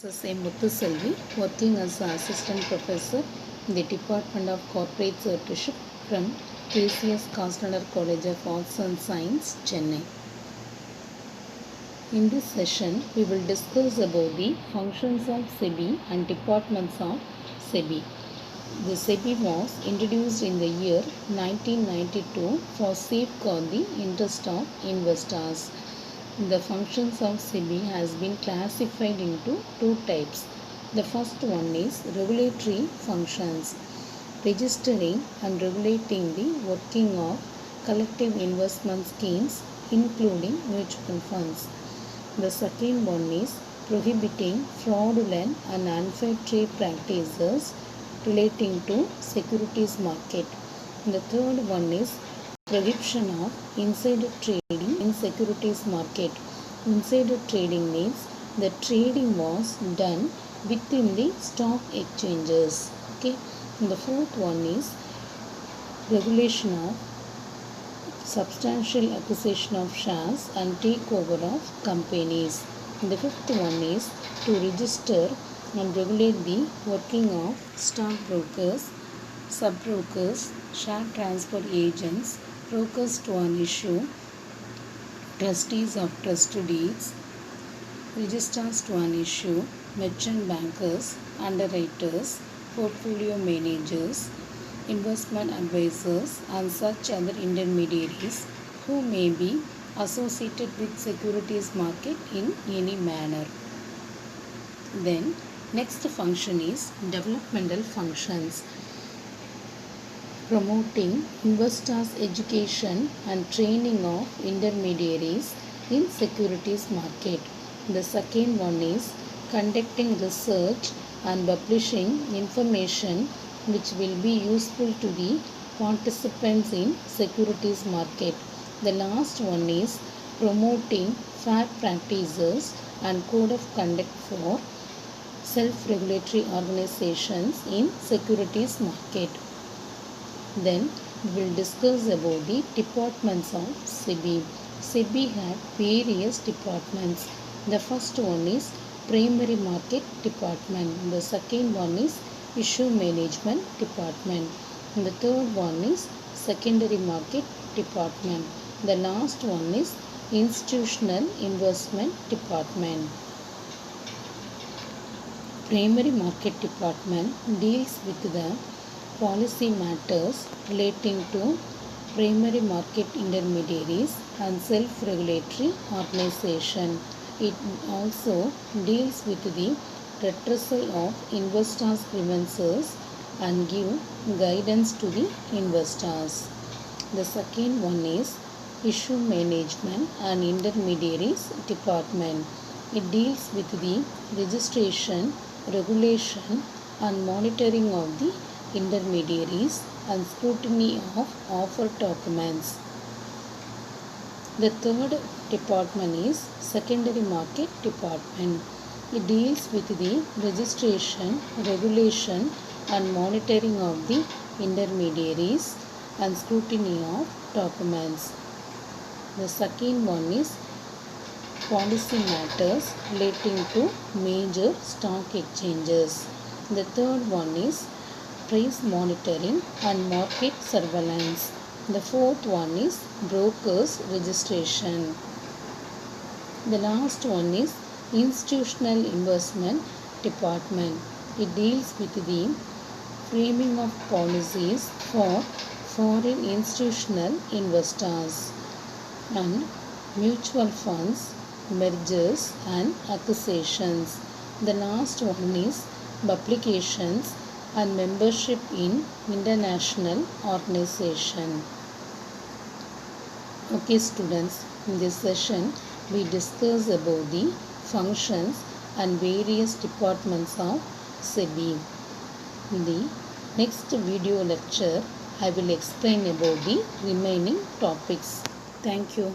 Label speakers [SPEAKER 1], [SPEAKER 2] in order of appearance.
[SPEAKER 1] S. Muthuselvi, working as an assistant professor in the Department of Corporate Stewardship from KCS Kastner College of Arts and Science, Chennai. In this session, we will discuss about the functions of SEBI and departments of SEBI. The SEBI was introduced in the year 1992 for safeguard the interest of investors. The functions of SEBI has been classified into two types. The first one is regulatory functions, registering and regulating the working of collective investment schemes including mutual funds. The second one is prohibiting fraudulent and unfair trade practices relating to securities market. The third one is prohibition of insider trading in securities market. Insider trading means the trading was done within the stock exchanges. Okay. And the fourth one is regulation of substantial acquisition of shares and takeover of companies. And the fifth one is to register and regulate the working of stockbrokers, sub-brokers, share transfer agents, brokers to an issue, trustees of trust deeds, registrars to an issue, merchant bankers, underwriters, portfolio managers, investment advisors and such other intermediaries who may be associated with securities market in any manner. Then next function is developmental functions, promoting investors' education and training of intermediaries in securities market. The second one is conducting research and publishing information which will be useful to the participants in securities market. The last one is promoting fair practices and code of conduct for self-regulatory organizations in securities market. Then we will discuss about the departments of SEBI. SEBI had various departments. The first one is primary market department. The second one is issue management department. And the third one is secondary market department. The last one is institutional investment department. Primary market department deals with the policy matters relating to primary market intermediaries and self-regulatory organization. It also deals with the redressal of investors' grievances and give guidance to the investors. The second one is issue management and intermediaries department. It deals with the registration, regulation and monitoring of the intermediaries and scrutiny of offer documents. The third department is secondary market department. It deals with the registration, regulation and monitoring of the intermediaries and scrutiny of documents. The second one is policy matters relating to major stock exchanges. The third one is price monitoring and market surveillance. The fourth one is brokers registration. The last one is institutional investment department. It deals with the framing of policies for foreign institutional investors and mutual funds, mergers and acquisitions. The last one is publications and membership in international organization. Okay students, in this session we discuss about the functions and various departments of SEBI. In the next video lecture I will explain about the remaining topics. Thank you.